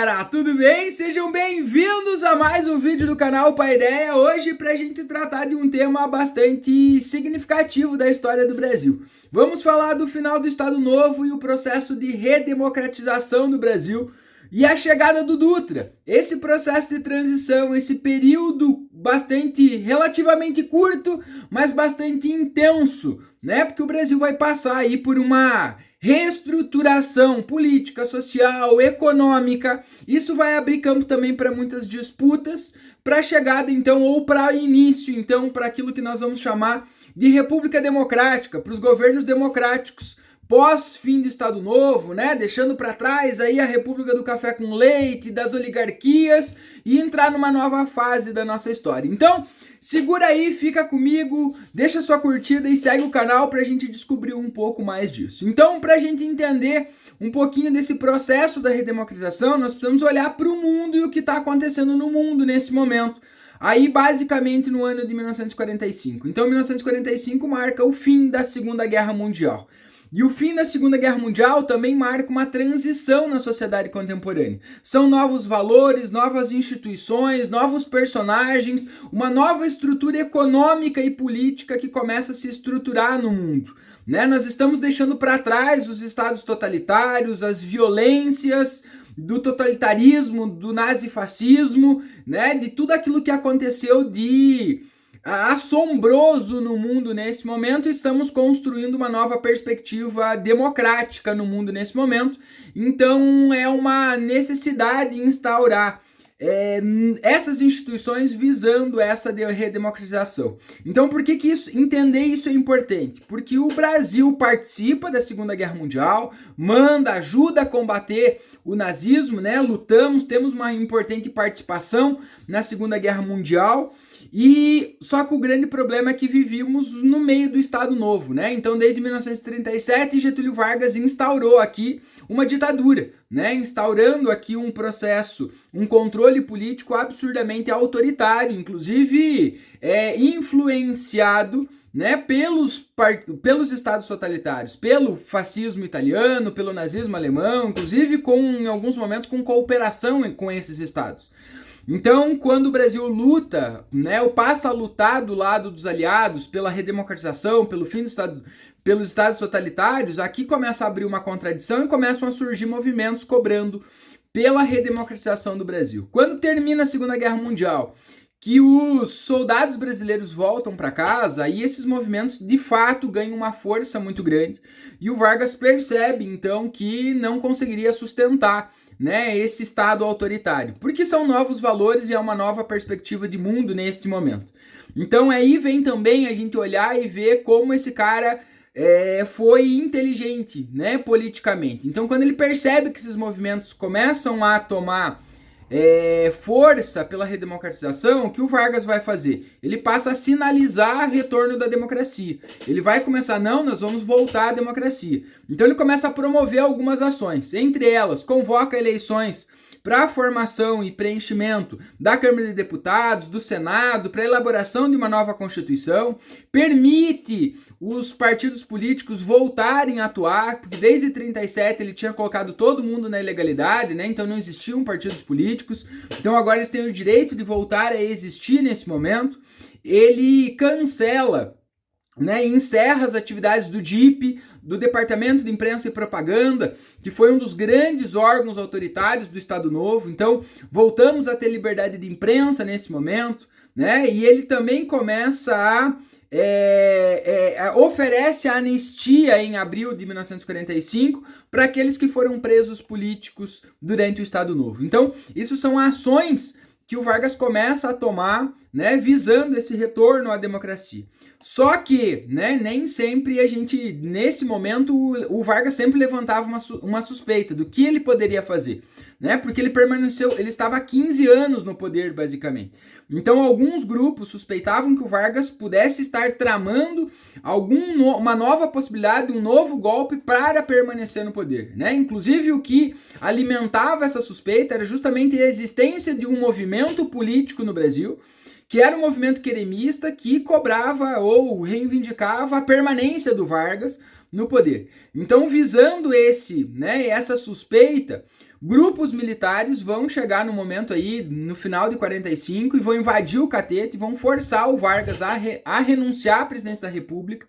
galera, tudo bem? Sejam bem-vindos a mais um vídeo do canal Paideia. Hoje para a gente tratar de um tema bastante significativo da história do Brasil. Vamos falar do final do Estado Novo e o processo de redemocratização do Brasil e a chegada do Dutra. Esse processo de transição, esse período relativamente curto, mas bastante intenso, né? Porque o Brasil vai passar aí por uma reestruturação política, social, econômica. Isso vai abrir campo também para muitas disputas, para a chegada então, ou para início então, para aquilo que nós vamos chamar de República Democrática, para os governos democráticos pós-fim do Estado Novo, né? Deixando para trás aí a República do Café com Leite, das oligarquias e entrar numa nova fase da nossa história. Então, segura aí, fica comigo, deixa sua curtida e segue o canal para a gente descobrir um pouco mais disso. Então, para a gente entender um pouquinho desse processo da redemocratização, nós precisamos olhar para o mundo e o que está acontecendo no mundo nesse momento. Aí, basicamente, no ano de 1945. Então, 1945 marca o fim da Segunda Guerra Mundial. E o fim da Segunda Guerra Mundial também marca uma transição na sociedade contemporânea. São novos valores, novas instituições, novos personagens, uma nova estrutura econômica e política que começa a se estruturar no mundo, né? Nós estamos deixando para trás os estados totalitários, as violências do totalitarismo, do nazifascismo, né? De tudo aquilo que aconteceu de assombroso no mundo nesse momento. Estamos construindo uma nova perspectiva democrática no mundo nesse momento. Então é uma necessidade instaurar essas instituições visando essa redemocratização. Então por que entender isso é importante? Porque o Brasil participa da Segunda Guerra Mundial, ajuda a combater o nazismo, né? Lutamos, temos uma importante participação na Segunda Guerra Mundial. E só que o grande problema é que vivíamos no meio do Estado Novo, né? Então, desde 1937, Getúlio Vargas instaurou aqui uma ditadura, né? Instaurando aqui um processo, um controle político absurdamente autoritário, inclusive influenciado, né, pelos estados totalitários, pelo fascismo italiano, pelo nazismo alemão, inclusive em alguns momentos com cooperação com esses estados. Então, quando o Brasil luta, né, ou passa a lutar do lado dos aliados pela redemocratização, pelo fim do Estado, pelos estados totalitários, aqui começa a abrir uma contradição e começam a surgir movimentos cobrando pela redemocratização do Brasil. Quando termina a Segunda Guerra Mundial, que os soldados brasileiros voltam para casa, aí esses movimentos de fato ganham uma força muito grande e o Vargas percebe então que não conseguiria sustentar, né, esse Estado autoritário, porque são novos valores e é uma nova perspectiva de mundo neste momento. Então aí vem também a gente olhar e ver como esse cara foi inteligente, né, politicamente. Então quando ele percebe que esses movimentos começam a tomar força pela redemocratização, o que o Vargas vai fazer? Ele passa a sinalizar o retorno da democracia. Ele vai começar, não, nós vamos voltar à democracia. Então ele começa a promover algumas ações, entre elas, convoca eleições para a formação e preenchimento da Câmara de Deputados, do Senado, para a elaboração de uma nova Constituição, permite os partidos políticos voltarem a atuar, porque desde 37 ele tinha colocado todo mundo na ilegalidade, né? Então não existiam partidos políticos, então agora eles têm o direito de voltar a existir nesse momento. Ele cancela, né, encerra as atividades do DIP, do Departamento de Imprensa e Propaganda, que foi um dos grandes órgãos autoritários do Estado Novo. Então, voltamos a ter liberdade de imprensa nesse momento, né? E ele também começa oferece a anistia em abril de 1945 para aqueles que foram presos políticos durante o Estado Novo. Então, isso são ações que o Vargas começa a tomar, né, visando esse retorno à democracia. Só que, né, nem sempre nesse momento, o Vargas sempre levantava uma suspeita do que ele poderia fazer, né, porque ele estava há 15 anos no poder, basicamente. Então, alguns grupos suspeitavam que o Vargas pudesse estar tramando uma nova possibilidade, um novo golpe para permanecer no poder, né? Inclusive, o que alimentava essa suspeita era justamente a existência de um movimento político no Brasil, que era um movimento queremista que cobrava ou reivindicava a permanência do Vargas no poder. Então, visando essa suspeita, Grupos militares vão chegar no momento aí, no final de 45, e vão invadir o Catete, e vão forçar o Vargas a renunciar à presidência da República,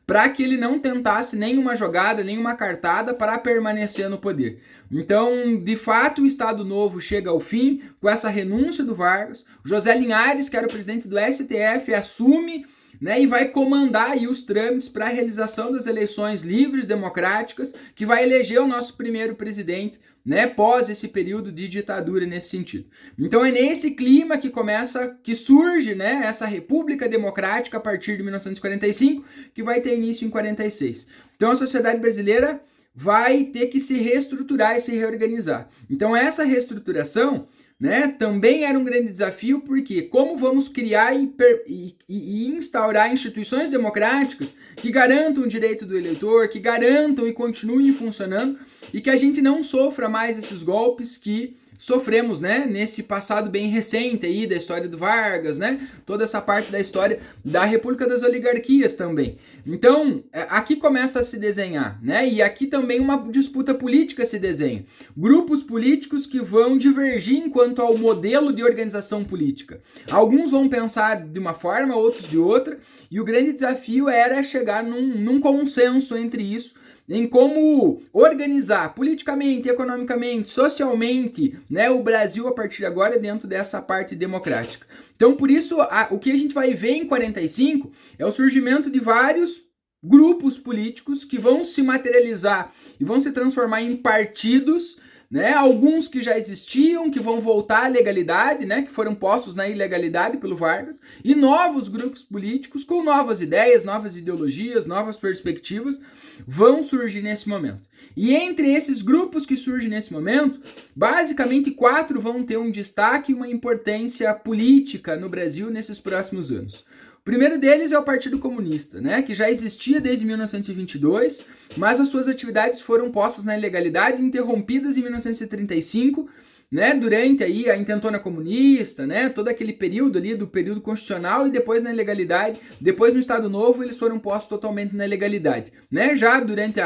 para que ele não tentasse nenhuma jogada, nenhuma cartada para permanecer no poder. Então, de fato, o Estado Novo chega ao fim com essa renúncia do Vargas. José Linhares, que era o presidente do STF, assume, né, e vai comandar aí os trâmites para a realização das eleições livres, democráticas, que vai eleger o nosso primeiro presidente, né, pós esse período de ditadura nesse sentido. Então é nesse clima que surge, né, essa República Democrática a partir de 1945, que vai ter início em 46. Então a sociedade brasileira vai ter que se reestruturar e se reorganizar. Então essa reestruturação, né, também era um grande desafio, porque como vamos criar e instaurar instituições democráticas que garantam o direito do eleitor, que garantam e continuem funcionando, e que a gente não sofra mais esses golpes que sofremos, né, nesse passado bem recente aí da história do Vargas, né, toda essa parte da história da República das Oligarquias também. Então, aqui começa a se desenhar, né, e aqui também uma disputa política se desenha. Grupos políticos que vão divergir quanto ao modelo de organização política. Alguns vão pensar de uma forma, outros de outra, e o grande desafio era chegar num consenso entre isso, em como organizar politicamente, economicamente, socialmente, né, o Brasil a partir de agora dentro dessa parte democrática. Então, por isso, o que a gente vai ver em 45 é o surgimento de vários grupos políticos que vão se materializar e vão se transformar em partidos, né, alguns que já existiam, que vão voltar à legalidade, né, que foram postos na ilegalidade pelo Vargas, e novos grupos políticos com novas ideias, novas ideologias, novas perspectivas vão surgir nesse momento. E entre esses grupos que surgem nesse momento, basicamente 4 vão ter um destaque e uma importância política no Brasil nesses próximos anos. O primeiro deles é o Partido Comunista, né, que já existia desde 1922, mas as suas atividades foram postas na ilegalidade, interrompidas em 1935, né, durante aí a intentona comunista, né, todo aquele período ali do período constitucional, e depois na ilegalidade, depois no Estado Novo eles foram postos totalmente na ilegalidade, né, já durante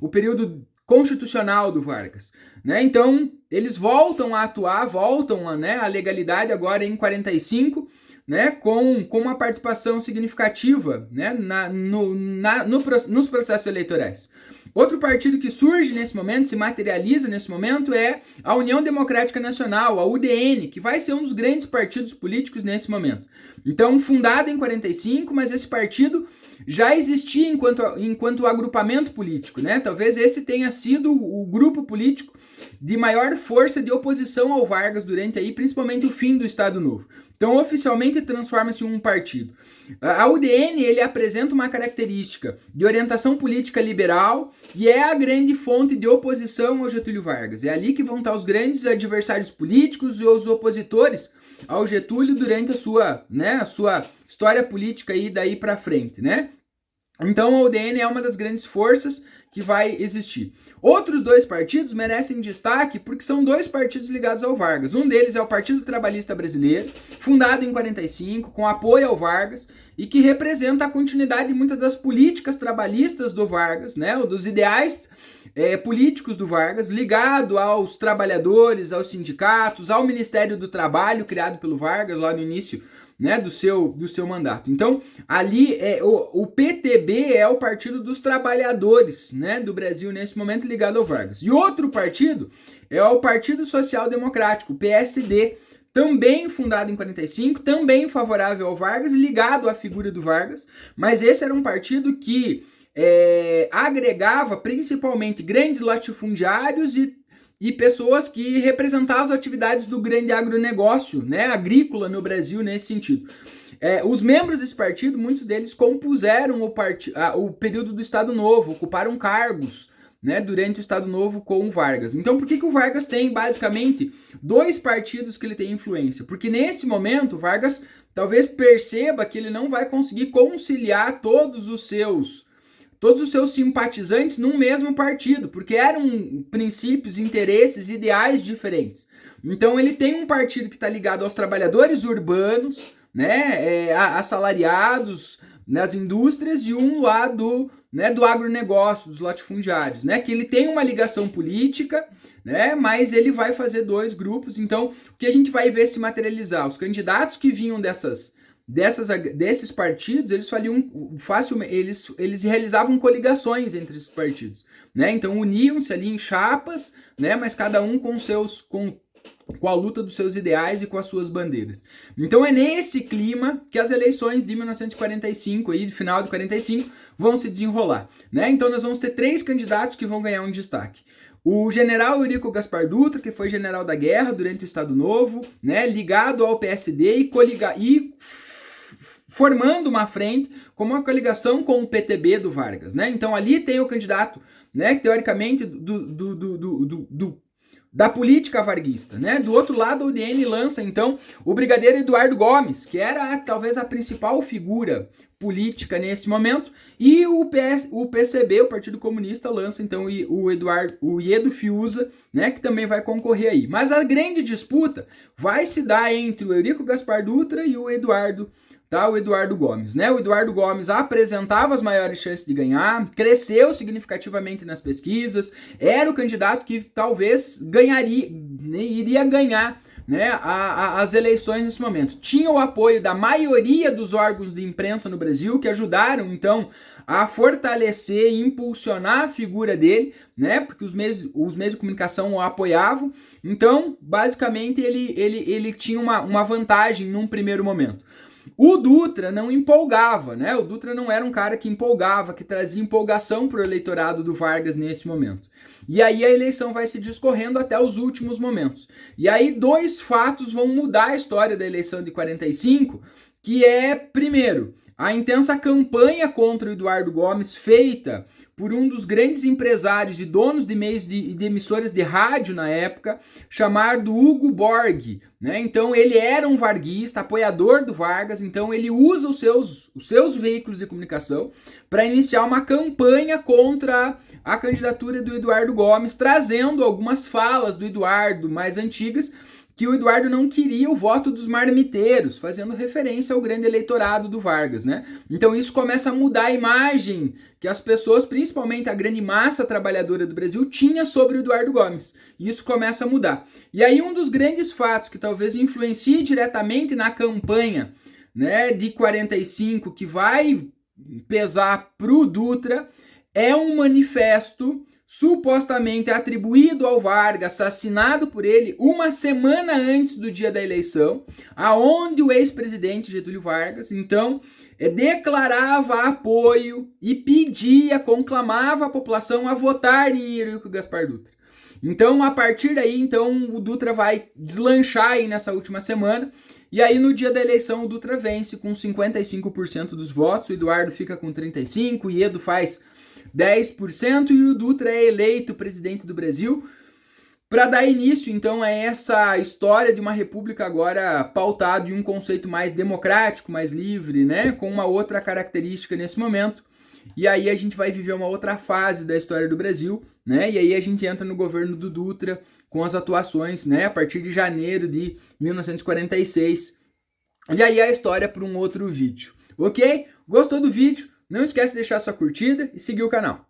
o período constitucional do Vargas, né, então eles voltam a atuar, voltam né, à legalidade agora em 45, né, com uma participação significativa, né, nos processos eleitorais. Outro partido que surge nesse momento, se materializa nesse momento, é a União Democrática Nacional, a UDN, que vai ser um dos grandes partidos políticos nesse momento. Então, fundado em 45, mas esse partido já existia enquanto agrupamento político, né? Talvez esse tenha sido o grupo político de maior força de oposição ao Vargas durante aí, principalmente o fim do Estado Novo. Então, oficialmente transforma-se em um partido. A UDN, ele apresenta uma característica de orientação política liberal e é a grande fonte de oposição ao Getúlio Vargas. É ali que vão estar os grandes adversários políticos e os opositores ao Getúlio durante a sua história política aí daí para frente, né? Então, a UDN é uma das grandes forças que vai existir. Outros 2 partidos merecem destaque porque são 2 partidos ligados ao Vargas. Um deles é o Partido Trabalhista Brasileiro, fundado em 45, com apoio ao Vargas, e que representa a continuidade de muitas das políticas trabalhistas do Vargas, né, ou dos ideais políticos do Vargas, ligado aos trabalhadores, aos sindicatos, ao Ministério do Trabalho, criado pelo Vargas lá no início, né, do seu mandato. Então, ali o PTB é o Partido dos Trabalhadores, né, do Brasil nesse momento, ligado ao Vargas. E outro partido é o Partido Social Democrático, o PSD, também fundado em 45, também favorável ao Vargas, ligado à figura do Vargas, mas esse era um partido que agregava principalmente grandes latifundiários e pessoas que representavam as atividades do grande agronegócio, né, agrícola no Brasil nesse sentido. Os membros desse partido, muitos deles compuseram o período do Estado Novo, ocuparam cargos, né, durante o Estado Novo com o Vargas. Então, por que o Vargas tem basicamente 2 partidos que ele tem influência? Porque nesse momento o Vargas talvez perceba que ele não vai conseguir conciliar todos os seus simpatizantes num mesmo partido, porque eram princípios, interesses, ideais diferentes. Então ele tem um partido que está ligado aos trabalhadores urbanos, né, assalariados, nas indústrias e um lá do agronegócio, dos latifundiários, né? Que ele tem uma ligação política, né? Mas ele vai fazer dois grupos. Então, o que a gente vai ver se materializar? Os candidatos que vinham desses partidos, eles eles realizavam coligações entre esses partidos, né? Então uniam-se ali em chapas, né? Mas cada um com a luta dos seus ideais e com as suas bandeiras. Então é nesse clima que as eleições de 1945, aí, de final de 45, vão se desenrolar, né? Então nós vamos ter 3 candidatos que vão ganhar um destaque. O general Eurico Gaspar Dutra, que foi general da guerra durante o Estado Novo, né, ligado ao PSD e formando uma frente como uma coligação com o PTB do Vargas, né? Então ali tem o candidato, né, teoricamente da política varguista, né? Do outro lado, o UDN lança, então, o brigadeiro Eduardo Gomes, que era talvez a principal figura política nesse momento, e o PCB, o Partido Comunista, lança, então, o Iedo Fiuza, né? Que também vai concorrer aí. Mas a grande disputa vai se dar entre o Eurico Gaspar Dutra e o Eduardo Gomes, né? O Eduardo Gomes apresentava as maiores chances de ganhar, cresceu significativamente nas pesquisas, era o candidato que talvez iria ganhar, né, as eleições nesse momento. Tinha o apoio da maioria dos órgãos de imprensa no Brasil, que ajudaram, então, a fortalecer e impulsionar a figura dele, né? Porque os meios de comunicação o apoiavam. Então, basicamente, ele tinha uma vantagem num primeiro momento. O Dutra não empolgava, né? O Dutra não era um cara que empolgava, que trazia empolgação para o eleitorado do Vargas nesse momento. E aí a eleição vai se discorrendo até os últimos momentos. E aí 2 fatos vão mudar a história da eleição de 45, que é, primeiro, a intensa campanha contra o Eduardo Gomes feita por um dos grandes empresários e donos de meios de emissoras de rádio na época, chamado Hugo Borg, né? Então ele era um varguista, apoiador do Vargas, então ele usa os seus veículos de comunicação para iniciar uma campanha contra a candidatura do Eduardo Gomes, trazendo algumas falas do Eduardo mais antigas, que o Eduardo não queria o voto dos marmiteiros, fazendo referência ao grande eleitorado do Vargas, né? Então isso começa a mudar a imagem que as pessoas, principalmente a grande massa trabalhadora do Brasil, tinha sobre o Eduardo Gomes. E isso começa a mudar. E aí um dos grandes fatos que talvez influencie diretamente na campanha, né, de 45, que vai pesar pro Dutra, é um manifesto supostamente atribuído ao Vargas, assassinado por ele uma semana antes do dia da eleição, aonde o ex-presidente Getúlio Vargas, então, declarava apoio e conclamava a população a votar em Eurico Gaspar Dutra. Então, a partir daí, então, o Dutra vai deslanchar aí nessa última semana, e aí no dia da eleição o Dutra vence com 55% dos votos, o Eduardo fica com 35%, o Iedo faz 10% e o Dutra é eleito presidente do Brasil para dar início, então, a essa história de uma república agora pautada em um conceito mais democrático, mais livre, né, com uma outra característica nesse momento. E aí a gente vai viver uma outra fase da história do Brasil, né, e aí a gente entra no governo do Dutra com as atuações, né, a partir de janeiro de 1946. E aí a história para um outro vídeo, ok? Gostou do vídeo? Não esquece de deixar sua curtida e seguir o canal.